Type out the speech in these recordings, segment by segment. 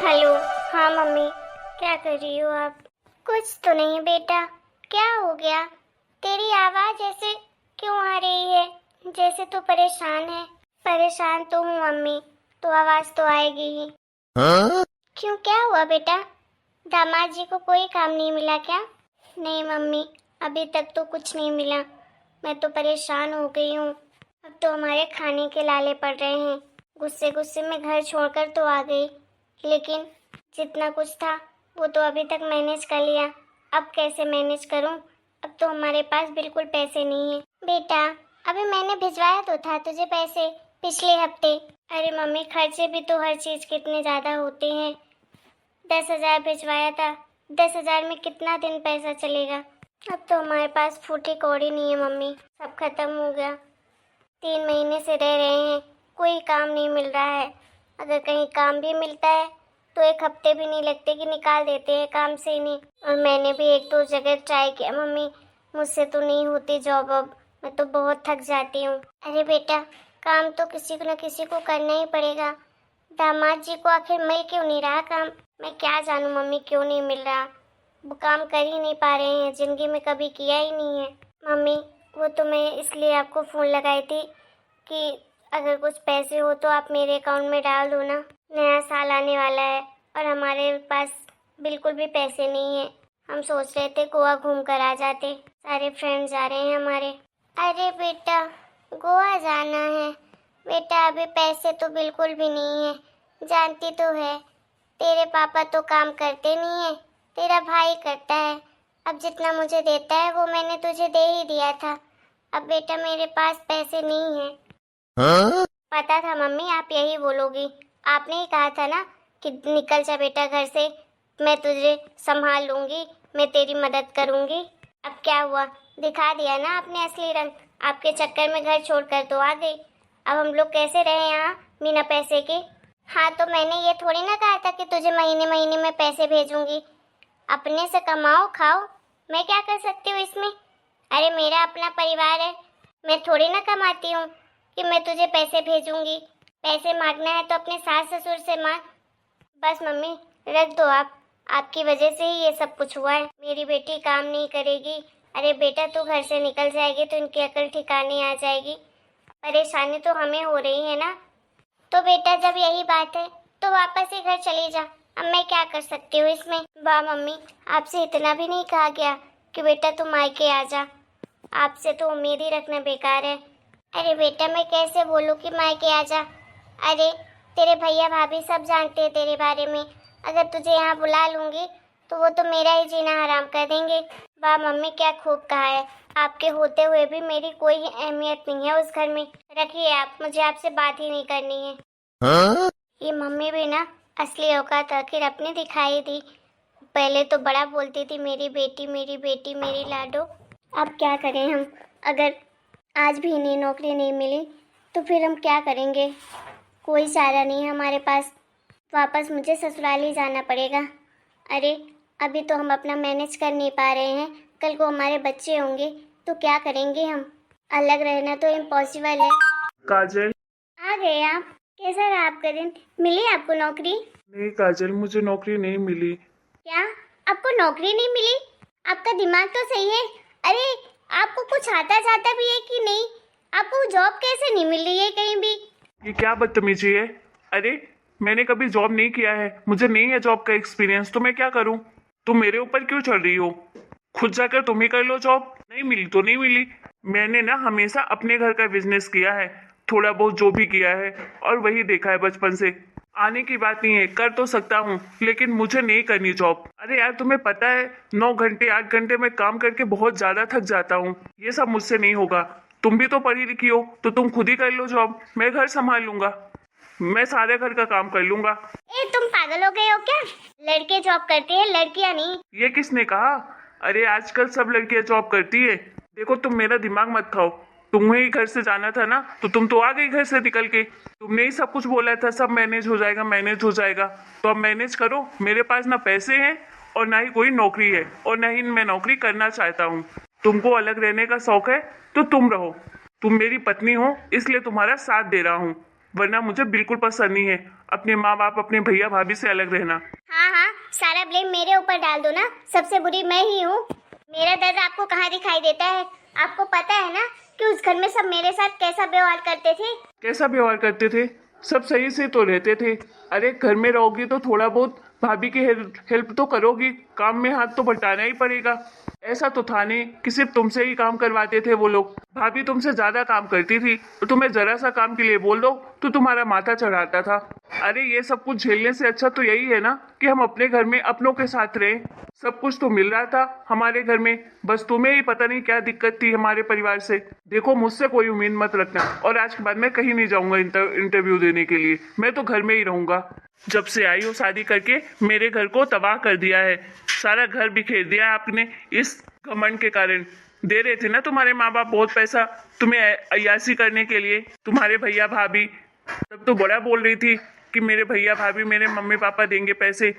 Hello. हाँ mummy, क्या कर रही हो आप? कुछ तो नहीं बेटा, क्या हो गया? तेरी आवाज ऐसे क्यों आ रही है, जैसे तू परेशान है? परेशान तो हूँ मम्मी, तो आवाज तो आएगी ही। क्यों, क्या हुआ बेटा? दामाद जी को कोई काम नहीं मिला क्या? नहीं मम्मी, अभी तक तो कुछ नहीं मिला। मैं तो परेशान हो गई हूँ। अब तो हमारे खाने के लाले पड़ रहे हैं। गुस्से गुस्से में घर छोड़कर तो आ गई, लेकिन जितना कुछ था वो तो अभी तक मैनेज कर लिया। अब कैसे मैनेज करूं? अब तो हमारे पास बिल्कुल पैसे नहीं है। बेटा, अभी मैंने भिजवाया तो था तुझे पैसे, पिछले हफ्ते। अरे मम्मी, खर्चे भी तो हर चीज के इतने ज्यादा होते हैं। 10,000 भिजवाया था। 10,000 में कितना दिन पैसा चलेगा? अब तो हमारे पास फूटी कौड़ी नहीं है मम्मी, सब खत्म हो गया। 3 महीने से रह रहे हैं, कोई काम नहीं मिल रहा है। अगर कहीं काम भी मिलता है तो 1 हफ्ते भी नहीं लगते कि निकाल देते हैं काम से इन्हें। और मैंने भी 1-2 जगह ट्राई किया मम्मी, मुझसे तो नहीं होती जॉब। अब मैं तो बहुत थक जाती हूँ। अरे बेटा, काम तो किसी को न किसी को करना ही पड़ेगा। दामाद जी को आखिर मिल क्यों नहीं रहा काम? मैं क्या जानूँ मम्मी, क्यों नहीं मिल रहा। वो काम कर ही नहीं पा रहे हैं, जिंदगी में कभी किया ही नहीं है। मम्मी, वो तो मैं इसलिए आपको फ़ोन लगाई थी कि अगर कुछ पैसे हो तो आप मेरे अकाउंट में डाल दो ना। नया साल आने वाला है और हमारे पास बिल्कुल भी पैसे नहीं है। हम सोच रहे थे गोवा घूम कर आ जाते, सारे फ्रेंड्स जा रहे हैं हमारे। अरे बेटा, गोवा जाना है? बेटा अभी पैसे तो बिल्कुल भी नहीं है, जानती तो है। तेरे पापा तो काम करते नहीं है, तेरा भाई करता है। अब जितना मुझे देता है वो मैंने तुझे दे ही दिया था। अब बेटा मेरे पास पैसे नहीं है। पता था मम्मी आप यही बोलोगी। आपने ही कहा था ना कि निकल जा बेटा घर से, मैं तुझे संभाल लूंगी, मैं तेरी मदद करूंगी। अब क्या हुआ, दिखा दिया ना आपने असली रंग। आपके चक्कर में घर छोड़कर तो आ गई। अब हम लोग कैसे रहे यहाँ बिना पैसे के? हाँ तो मैंने ये थोड़ी ना कहा था कि तुझे महीने महीने में पैसे भेजूंगी। अपने से कमाओ खाओ, मैं क्या कर सकती हूँ इसमें? अरे मेरा अपना परिवार है, मैं थोड़ी ना कमाती हूँ कि मैं तुझे पैसे भेजूंगी। पैसे मांगना है तो अपने सास ससुर से मांग। बस मम्मी, रख दो आप। आपकी वजह से ही ये सब कुछ हुआ है। मेरी बेटी काम नहीं करेगी। अरे बेटा, तू घर से निकल जाएगी तो इनकी अकल ठिकाने आ जाएगी। परेशानी तो हमें हो रही है ना। तो बेटा जब यही बात है तो वापस ही घर चली जा। अब मैं क्या कर सकती हूँ इसमें? वाह मम्मी, आपसे इतना भी नहीं कहा गया कि बेटा तू मायके आ जा? आपसे तो उम्मीद ही रखना बेकार है। अरे बेटा मैं कैसे बोलूँ कि मायके आ जा? अरे तेरे भैया भाभी सब जानते हैं तेरे बारे में। अगर तुझे यहाँ बुला लूंगी तो वो तो मेरा ही जीना हराम कर देंगे। वाह मम्मी, क्या खूब कहा है। आपके होते हुए भी मेरी कोई अहमियत नहीं है उस घर में। रखिए आप, मुझे आपसे बात ही नहीं करनी है। ये मम्मी भी ना असली औकात आखिर अपने दिखाई दी। पहले तो बड़ा बोलती थी मेरी बेटी मेरी बेटी मेरी लाडो। अब क्या करें हम? अगर आज भी इन्हें नौकरी नहीं मिली तो फिर हम क्या करेंगे? कोई चारा नहीं हमारे पास। वापस मुझे ससुराल ही जाना पड़ेगा। अरे अभी तो हम अपना मैनेज कर नहीं पा रहे हैं, कल को हमारे बच्चे होंगे तो क्या करेंगे हम? अलग रहना तो इम्पॉसिबल है। काजल। आ गए आप? कैसा रहा आपका दिन? मिली आपको नौकरी? नहीं काजल, मुझे नौकरी नहीं मिली। क्या, आपको नौकरी नहीं मिली? आपका दिमाग तो सही है। अरे आपको कुछ आता जाता भी है कि नहीं? आपको जॉब कैसे नहीं मिल रही है कहीं भी? ये क्या बदतमीजी है? अरे मैंने कभी जॉब नहीं किया है, मुझे नहीं है जॉब का एक्सपीरियंस, तो मैं क्या करूं? तुम मेरे ऊपर क्यों चढ़ रही हो? खुद जाकर तुम ही कर लो जॉब। नहीं मिली तो नहीं मिली। मैंने ना हमेशा अपने घर का बिजनेस किया है, थोड़ा बहुत जो भी किया है और वही देखा है बचपन से। आने की बात नहीं है, कर तो सकता हूँ लेकिन मुझे नहीं करनी जॉब। अरे यार तुम्हें पता है 9 घंटे 8 घंटे में काम करके बहुत ज्यादा थक जाता हूँ। ये सब मुझसे नहीं होगा। तुम भी तो पढ़ी लिखी हो तो तुम खुद ही कर लो जॉब, मैं घर संभाल लूंगा। मैं सारे घर का काम कर लूंगा। ए तुम पागल हो गए हो क्या? लड़के जॉब करते हैं, लड़कियां नहीं। ये किसने कहा? अरे आजकल सब लड़कियां जॉब करती है। देखो तुम मेरा दिमाग मत खाओ। तुम्हें ही घर से जाना था ना, तो तुम तो आ गई घर से निकल के। तुमने ही सब कुछ बोला था सब मैनेज हो जाएगा मैनेज हो जाएगा। तो अब मैनेज करो। मेरे पास ना पैसे हैं और ना ही कोई नौकरी है और ना ही मैं नौकरी करना चाहता हूँ। तुमको अलग रहने का शौक है तो तुम रहो। तुम मेरी पत्नी हो इसलिए तुम्हारा साथ दे रहा हूँ। वरना मुझे बिल्कुल पसंद नहीं है अपने माँ बाप अपने भैया भाभी से अलग रहना। हाँ हाँ, सारा ब्लेम मेरे ऊपर डाल दो ना, सबसे बुरी मैं ही हूँ। मेरा दर्द आपको कहाँ दिखाई देता है? आपको पता है ना कि उस घर में सब मेरे साथ कैसा व्यवहार करते थे। कैसा व्यवहार करते थे? सब सही से तो रहते थे। अरे घर में रहोगी तो थोड़ा बहुत भाभी की हेल्प तो करोगी, काम में हाथ तो बटाना ही पड़ेगा। ऐसा तो था नहीं कि सिर्फ तुमसे ही काम करवाते थे वो लोग। भाभी तुमसे ज्यादा काम करती थी तो तुम्हें जरा सा काम के लिए बोल दो तो तुम्हारा माथा चढ़ाता था। अरे ये सब कुछ झेलने से अच्छा तो यही है ना कि हम अपने घर में अपनों के साथ रहें। सब कुछ तो मिल रहा था हमारे घर में, बस तुम्हें ही पता नहीं क्या दिक्कत थी हमारे परिवार से। देखो मुझसे कोई उम्मीद मत रखना, और आज के बाद मैं कहीं नहीं जाऊंगा इंटरव्यू देने के लिए। मैं तो घर में ही रहूंगा। जब से आई हो शादी करके मेरे घर को तबाह कर दिया है, सारा घर बिखेर दिया है आपने इस घमंड के कारण। दे रहे थे ना तुम्हारे माँ बाप बहुत पैसा तुम्हें अय्यासी करने के लिए, तुम्हारे भैया भाभी। तब तो बड़ा बोल रही थी कि मेरे भैया भाभी मेरे मम्मी पापा देंगे पैसे,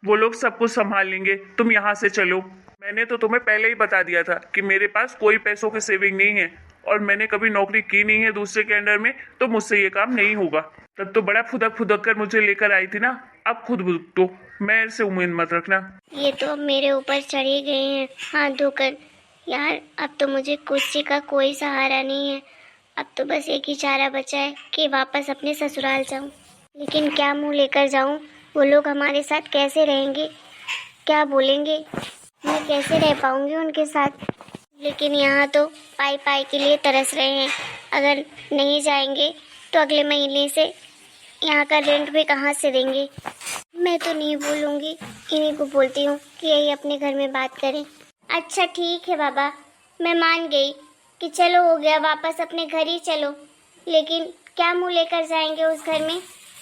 वो लोग सब कुछ संभाल लेंगे, तुम यहाँ से चलो। मैंने तो तुम्हें पहले ही बता दिया था कि मेरे पास कोई पैसों की सेविंग नहीं है और मैंने कभी नौकरी की नहीं है दूसरे के अंडर में, तो मुझसे ये काम नहीं होगा। तब तो बड़ा फुदक फुदक कर मुझे लेकर आई थी ना, अब खुद भुगतो, मैं ऐसे उम्मीद मत रखना। ये तो अब मेरे ऊपर चढ़े गए हैं हाथ धोकर। यार अब तो मुझे कुर्सी का कोई सहारा नहीं है। अब तो बस एक ही चारा बचा है कि वापस अपने ससुराल जाऊं। लेकिन क्या मुंह लेकर जाऊं? वो लोग हमारे साथ कैसे रहेंगे, क्या बोलेंगे, मैं कैसे रह पाऊंगी उनके साथ? लेकिन यहाँ तो पाई पाई के लिए तरस रहे हैं। अगर नहीं जाएंगे तो अगले महीने से यहाँ का रेंट भी कहाँ से देंगे? मैं तो नहीं बोलूँगी, इन्हीं को बोलती हूँ कि यही अपने घर में बात करें। अच्छा ठीक है बाबा, मैं मान गई कि चलो हो गया, वापस अपने घर ही चलो। लेकिन क्या मुंह लेकर जाएंगे उस घर में?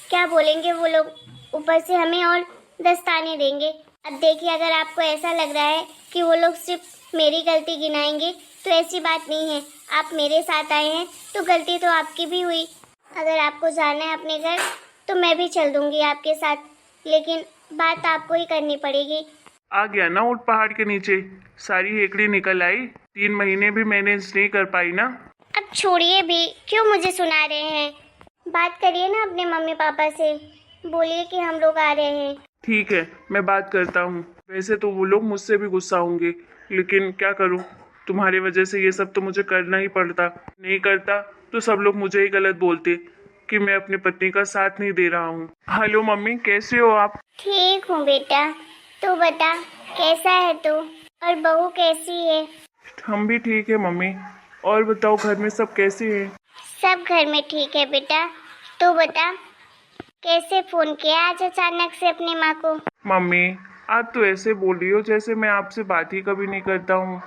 क्या बोलेंगे वो लोग? ऊपर से हमें और दस्ताने देंगे। अब देखिए, अगर आपको ऐसा लग रहा है कि वो लोग सिर्फ मेरी गलती गिनाएंगे तो ऐसी बात नहीं है। आप मेरे साथ आए हैं तो गलती तो आपकी भी हुई। अगर आपको जाना है अपने घर तो मैं भी चल दूंगी आपके साथ, लेकिन बात आपको ही करनी पड़ेगी। आ गया ना ऊंट पहाड़ के नीचे, सारी हेकड़ी निकल आई। 3 महीने भी मैनेज नहीं कर पाई ना। अब छोड़िए भी, क्यों मुझे सुना रहे हैं? बात करिए ना अपने मम्मी पापा से, बोलिए कि हम लोग आ रहे हैं। ठीक है, मैं बात करता हूँ। वैसे तो वो लोग मुझसे भी गुस्सा होंगे, लेकिन क्या करूँ, तुम्हारी वजह से ये सब तो मुझे करना ही पड़ता। नहीं करता तो सब लोग मुझे ही गलत बोलते कि मैं अपनी पत्नी का साथ नहीं दे रहा हूँ। हेलो मम्मी, कैसे हो आप? ठीक हूँ बेटा, तू बता कैसा है तू, और बहू कैसी है? हम भी ठीक है मम्मी। और बताओ घर में सब कैसे हैं? सब घर में ठीक है बेटा। तू बता कैसे फोन किया आज अचानक से अपनी माँ को? मम्मी आप तो ऐसे बोल रही हो जैसे मैं आपसे बात ही कभी नहीं करता हूँ,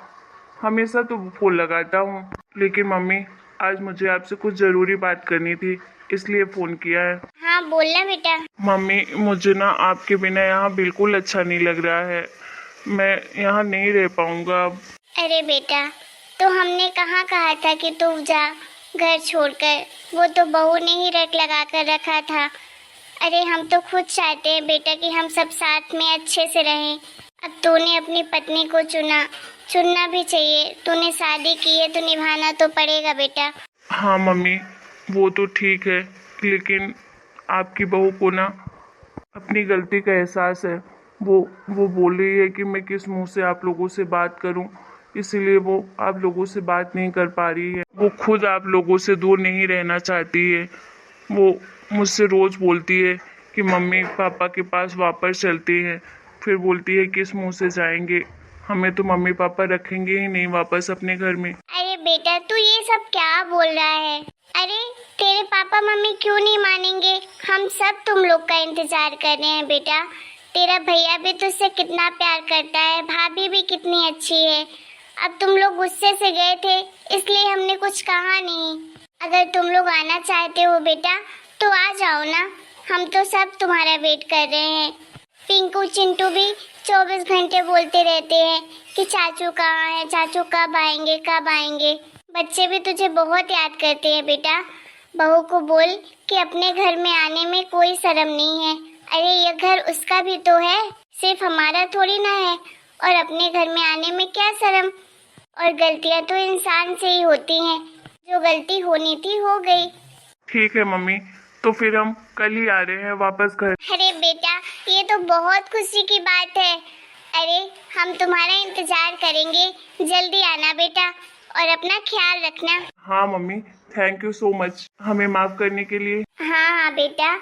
हमेशा तो फोन लगाता हूँ। लेकिन मम्मी आज मुझे आपसे कुछ ज़रूरी बात करनी थी, इसलिए फ़ोन किया है। हाँ बोलना बेटा। मम्मी मुझे ना आपके बिना यहाँ बिल्कुल अच्छा नहीं लग रहा है, मैं यहाँ नहीं रह पाऊँगा अब। अरे बेटा, तो हमने कहाँ कहा था कि तू जा घर छोड़कर? वो तो बहू ने ही रट लगा कर रखा था। अरे हम तो खुद चाहते हैं बेटा कि हम सब साथ में अच्छे से रहें। अब तूने अपनी पत्नी को चुनना भी चाहिए। तूने शादी की है तो निभाना तो पड़ेगा बेटा। हाँ मम्मी वो तो ठीक है, लेकिन आपकी बहू को ना अपनी गलती का एहसास है। वो बोल रही है कि मैं किस मुंह से आप लोगों से बात करूं, इसीलिए वो आप लोगों से बात नहीं कर पा रही है। वो खुद आप लोगों से दूर नहीं रहना चाहती है। वो मुझसे रोज बोलती है कि मम्मी पापा के पास वापस चलती है, फिर बोलती है किस मुंह से जाएंगे, हमें तो मम्मी पापा रखेंगे ही नहीं वापस अपने घर में। अरे बेटा तू ये सब क्या बोल रहा है? अरे तेरे पापा मम्मी क्यों नहीं मानेंगे? हम सब तुम लोग का इंतजार कर रहे हैं बेटा। तेरा भैया भी तुझसे कितना प्यार करता है, भाभी भी कितनी अच्छी है। अब तुम लोग गुस्से से गए थे इसलिए हमने कुछ कहा नहीं। अगर तुम लोग आना चाहते हो बेटा तो आ जाओ ना, हम तो सब तुम्हारा वेट कर रहे हैं। पिंकू चिंटू भी 24 घंटे बोलते रहते हैं कि चाचू कहाँ है, चाचू कब आएंगे कब आएंगे। बच्चे भी तुझे बहुत याद करते हैं बेटा। बहू को बोल कि अपने घर में आने में कोई शर्म नहीं है। अरे ये घर उसका भी तो है, सिर्फ हमारा थोड़ी ना है। और अपने घर में आने में क्या शर्म? और गलतियां तो इंसान से ही होती हैं। जो गलती होनी थी हो गई। ठीक है मम्मी, तो फिर हम कल ही आ रहे हैं वापस घर। अरे बेटा, ये तो बहुत खुशी की बात है। अरे हम तुम्हारा इंतजार करेंगे, जल्दी आना बेटा, और अपना ख्याल रखना। हाँ mummy, thank you so much हमें माफ करने के लिए। हाँ हाँ बेटा,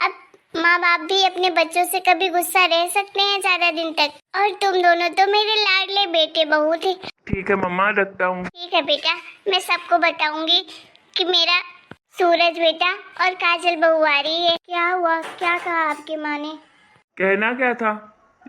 अब माँ बाप भी अपने बच्चों से कभी गुस्सा रह सकते हैं ज्यादा दिन तक, और तुम दोनों तो मेरे लाडले बेटे बहू थे। ठीक है मम्मा, रखता हूँ। ठीक है बेटा, मैं सबको बताऊंगी कि मेरा सूरज बेटा और काजल बहू आ रही है। क्या हुआ, क्या कहा आपकी माँ ने? कहना क्या था,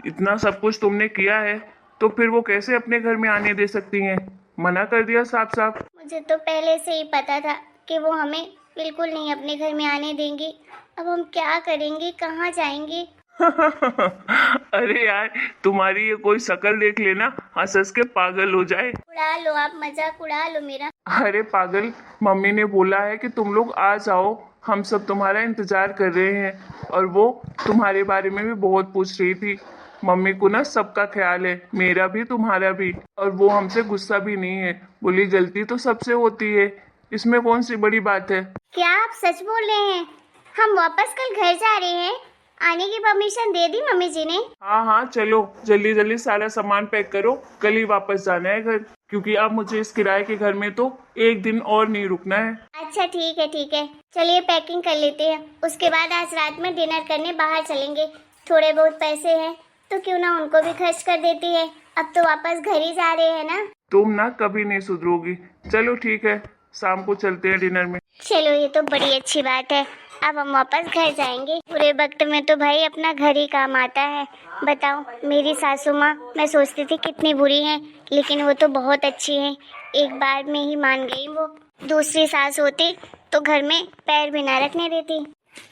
इतना सब कुछ तुमने किया है तो फिर वो कैसे अपने घर में आने दे सकती हैं? मना कर दिया साफ साफ। मुझे तो पहले से ही पता था कि वो हमें बिल्कुल नहीं अपने घर में आने देंगी। अब हम क्या करेंगे, कहाँ जाएंगे? अरे यार, तुम्हारी ये कोई शक्ल देख लेना, हंस हंस के पागल हो जाए। उड़ा लो आप, मजाक उड़ा लो मेरा। अरे पागल, मम्मी ने बोला है कि तुम लोग आ जाओ, हम सब तुम्हारा इंतजार कर रहे हैं। और वो तुम्हारे बारे में भी बहुत पूछ रही थी। मम्मी को ना सबका ख्याल है, मेरा भी तुम्हारा भी, और वो हमसे गुस्सा भी नहीं है। बोली गलती तो सबसे होती है, इसमें कौन सी बड़ी बात है। क्या आप सच बोल रहे हैं? हम वापस कल घर जा रहे हैं? आने की परमिशन दे दी मम्मी जी ने? हाँ हाँ, चलो जल्दी जल्दी सारा सामान पैक करो, कल ही वापस जाना है घर, क्योंकि अब मुझे इस किराए के घर में तो एक दिन और नहीं रुकना है। अच्छा ठीक है ठीक है, चलिए पैकिंग कर लेते हैं। उसके बाद आज रात में डिनर करने बाहर चलेंगे। थोड़े बहुत पैसे हैं तो क्यों ना उनको भी खर्च कर देती है। अब तो वापस घर ही जा रहे हैं ना। तुम ना कभी नहीं सुधरोगी। चलो ठीक है, शाम को चलते हैं डिनर में। चलो, ये तो बड़ी अच्छी बात है। अब हम वापस घर जाएंगे। पूरे वक्त में तो भाई अपना घर ही काम आता है। बताओ, मेरी सासू माँ, मैं सोचती थी कितनी बुरी हैं, लेकिन वो तो बहुत अच्छी हैं। एक बार में ही मान गई वो। दूसरी सास होती तो घर में पैर भी ना रखने देती।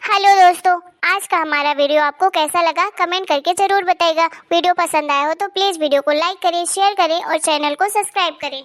हेलो दोस्तों, आज का हमारा वीडियो आपको कैसा लगा कमेंट करके जरूर बताइएगा। वीडियो पसंद आया हो तो प्लीज़ वीडियो को लाइक करें, शेयर करें और चैनल को सब्सक्राइब करें।